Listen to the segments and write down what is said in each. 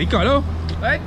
Record lo. Right.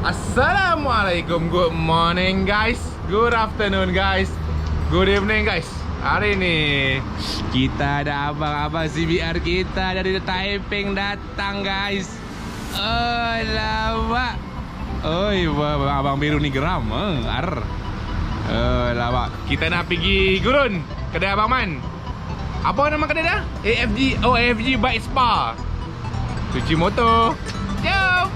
Assalamualaikum. Good morning guys. Good afternoon guys. Good evening guys. Hari ni kita ada abang-abang CBR kita dari Taiping datang guys. Oh lawak. Oi, abang biru ni geram. Lawak. Kita nak pergi Gurun, kedai Abang Man. Apa nama kedai dah? AFG Bike Spa. Cuci motor. Jom.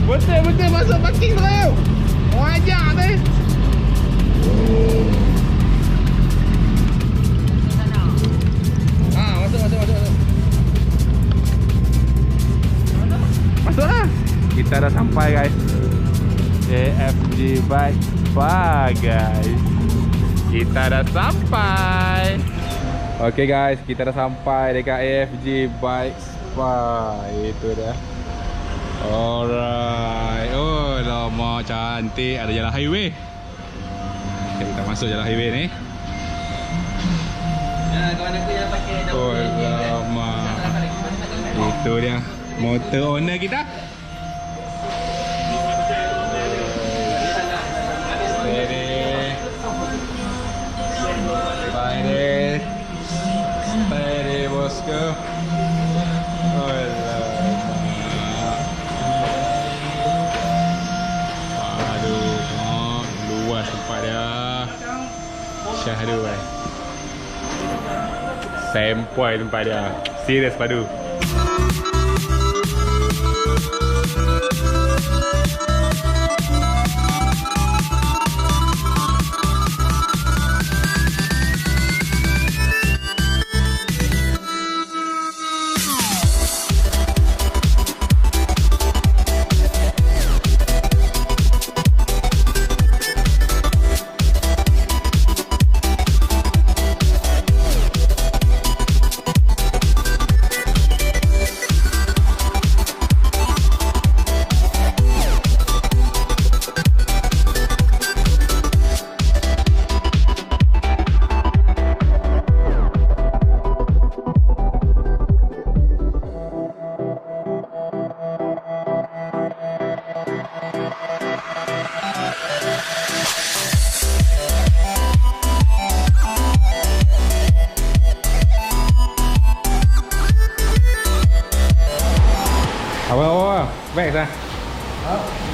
Betul-betul masuk parking tu. Orang ajak tu. Masuk. Masuklah. Kita dah sampai guys. AFG Bike Spa guys. Kita dah sampai. Okay guys, kita dah sampai dekat AFG Bike Spa. Itu dah. Alright. Oh lama cantik. Ada jalan highway. Okay, kita masuk jalan highway ni. Kawan aku yang pakai Oh lama. Itu dia motor owner kita. Steady bosku. Tempat dia syahdu kan. Sempoi tempat dia. Serius padu. Apa? Bags lah.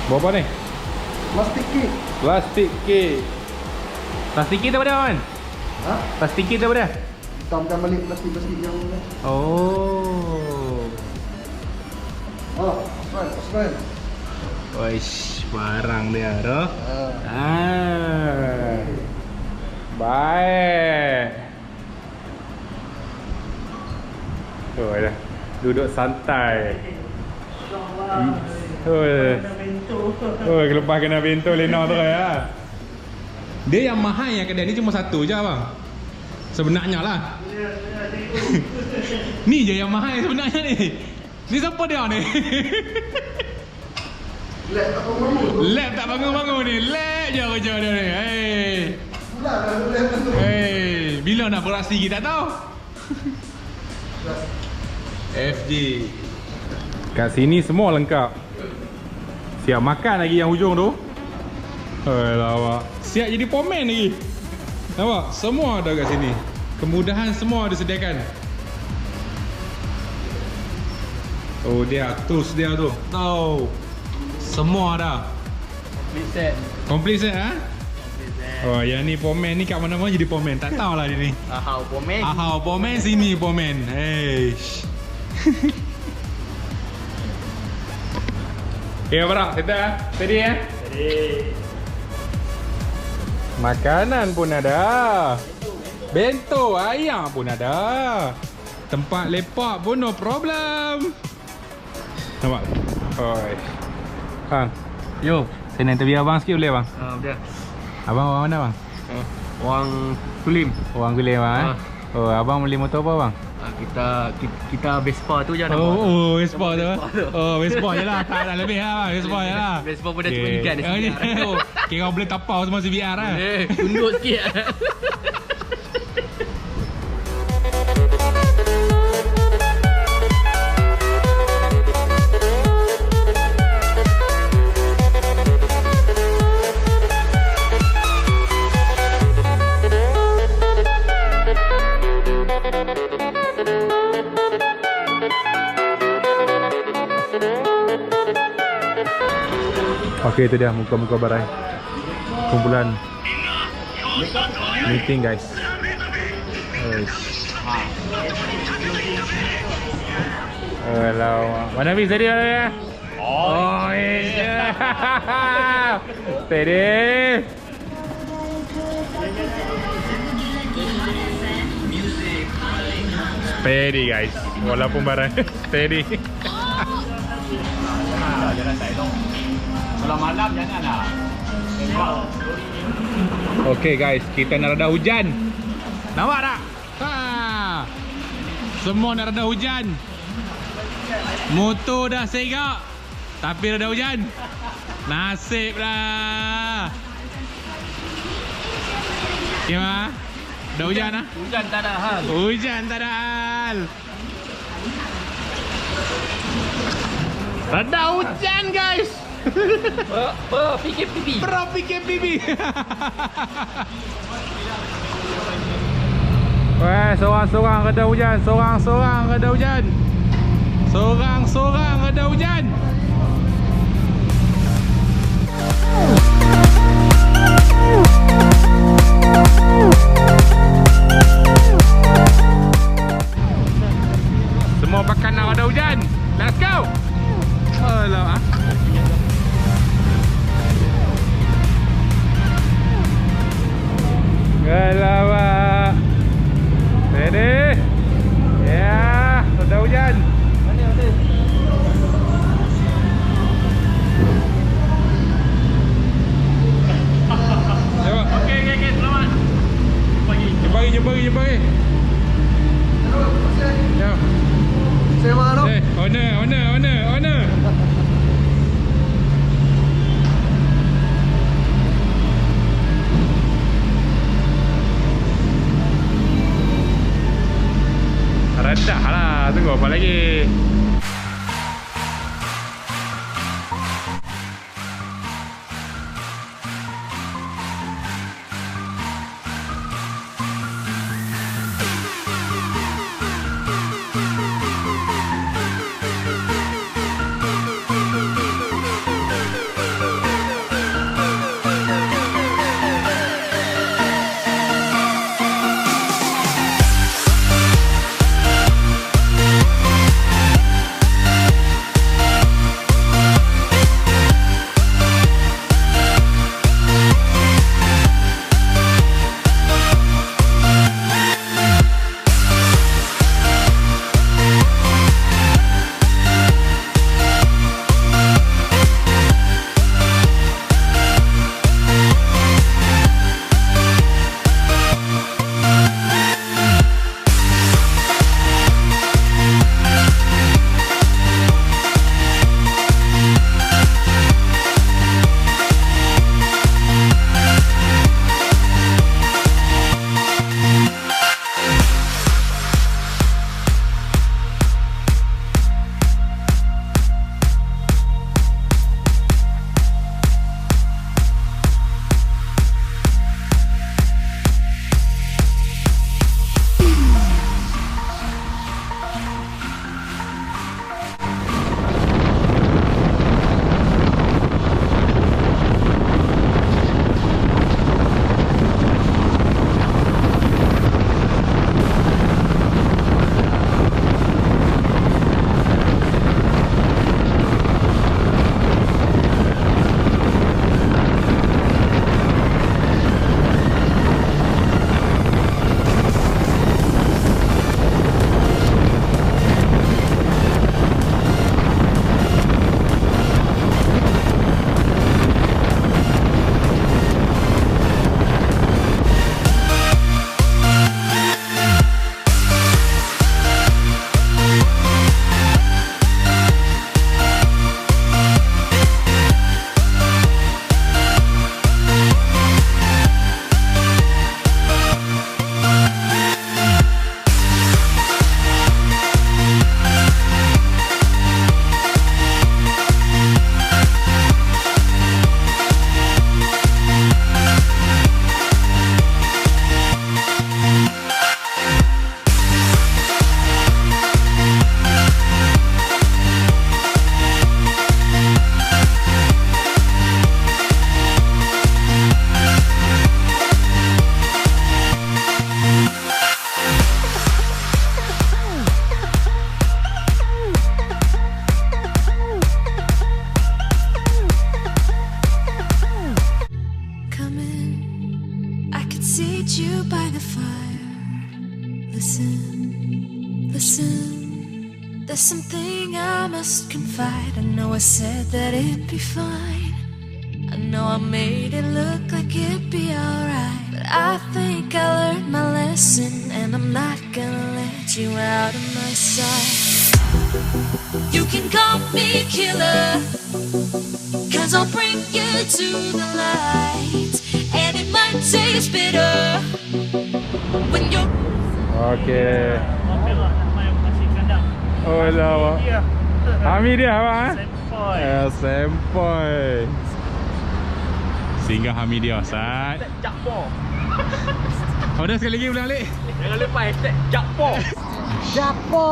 Berapa ni? Plastik kit. Plastik kit. Plastik kit daripada mana? Plastik kit daripada? Hitamkan balik plastik-plastik yang ni. Oh. Osman. Wish, barang dia tu. Baik. Tu dah. Duduk santai. Lepas kena bento lena tu ya. Dia yang mahal yang kedai ni cuma satu je abang. Sebenarnya lah. Ni je yang mahal sebenarnya ni. Ni siapa dia ni? Lab tak bangun-bangun ni. Lab je kerja dia ni. Hey. Bila nak beraksi kita tak tahu. FG. Kat sini semua lengkap. Siap makan lagi yang hujung tu. Alamak. Siap jadi pomen lagi. Nampak? Semua ada kat sini. Kemudahan semua disediakan. Oh dia, tools dia tu. Tahu. Semua ada. Complete set. Complete set ha? Complete set. Oh yang ni pomen ni kat mana-mana jadi pomen. Tak tahulah dia ni. Ahau pomen. Ahau pomen sini pomen. Eish. Okay bro, kita steady ya. Jadi Makanan pun ada. Bento ayam pun ada. Tempat lepak pun no problem. Nampak? Oi. Bang. Yo, saya nak interview abang sikit boleh bang? dia. Abang orang mana bang? Orang Kulim. Orang Gulim bang. Oh, abang beli motor apa bang? Kita Vespa tu je nama. Oh, Vespa tu. Oh, Vespa je lah. Tak ada lebih lah bang. Vespa je lah. Vespa pun dah cuba ikan di sini. Oh, kira boleh tapau semua CBR lah. Tunduk sikit. Okey, itu dia muka-muka barai. Kumpulan meeting guys. Hello. Mana bis tadi ya? Oh, iya. Steady. Steady guys. Walaupun barai steady. Jangan tak elok. Kalau malam janganlah. Okay guys, kita nak reda hujan. Nampak tak? Ha. Semua nak reda hujan. Moto dah segak, tapi reda hujan. Nasib lah. Gimana? Dah hujan lah? Hujan tak ada hal. Hujan tak ada hal. Reda hujan guys. Fikir pipi. Bro fikir pipi. Weh, sorang-sorang reda hujan, sorang-sorang reda hujan. Sorang-sorang reda hujan. Semua pakai nak reda hujan. Let's go. Alah ah. Alamak. Ready? Ya, reda hujan. Okey, selamat. Jumpa lagi. Ya. Saya mana? Honor. Redah lah, tunggu apa lagi. Listen, listen. There's something I must confide. I know I said that it'd be fine. I know I made it look like it'd be alright, but I think I learned my lesson, and I'm not gonna let you out of my sight. You can call me killer, 'cause I'll bring you to the light, and it might taste bitter when you're... Okey. Oh, lawak. Ami dia apa? Sempoi. Singgah Ami dia, Sat. Jakpo. Ada sekali lagi ulang balik. Jangan lupa hashtag Jakpo. Japo,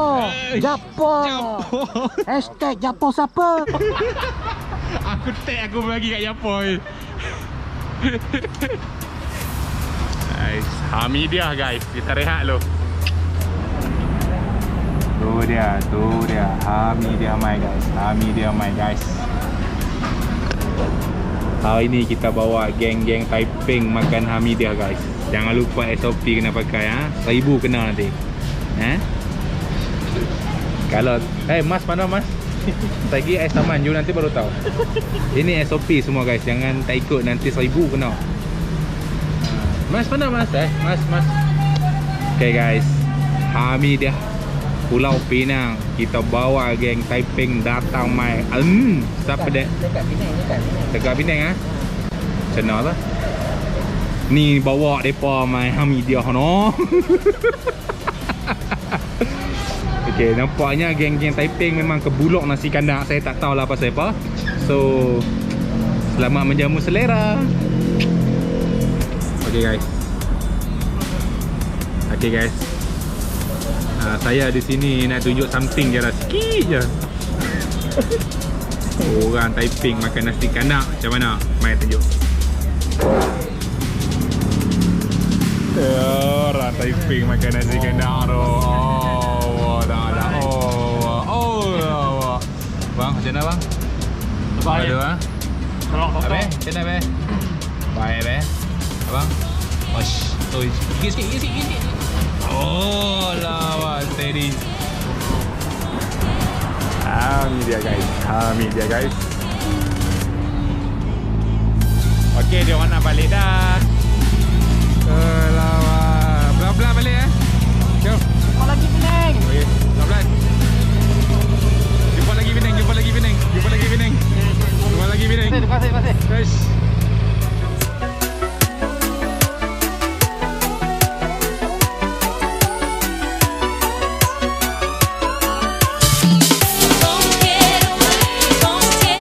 Japo. Hashtag Japo siapa? Aku tag aku bagi kat Japoi. Nice. Hamidiah guys, kita rehat dulu. Tu dia. Hamidiah my guys. Hamidiah my guys. Hari ni kita bawa geng-geng Taiping makan Hamidiah guys. Jangan lupa SOP kena pakai ha. 1000 kena nanti. Kalau mas mana mas? Lagi ais taman you nanti baru tahu. Ini SOP semua guys. Jangan tak ikut nanti 1000 kena. Mas mana mas? Mas. Okay guys. Hamidiah Pulau Pinang. Kita bawa geng Taiping datang mai. Siapa dek? Dekat Pinang ah. Senang lah. Ni bawa depa mai Hamidiah no. Okay, nampaknya geng-geng Taiping memang kebulok nasi kandang. Saya tak tahulah pasal apa. So, selamat menjamu selera. Okay guys. Saya di sini nak tunjuk something je lah. Sikit je. Orang Taiping makan nasi kandang macam mana? Mai tunjuk. Orang Taiping makan nasi kandang tu. Bang, macam mana bang? Baik. Ada bang? Tolong Abe, potong. macam mana abe? Baik abe. Abang? Osh, sikit. Oh, lawa, steady. Ini dia guys. Okey, dia orang nak balik dah.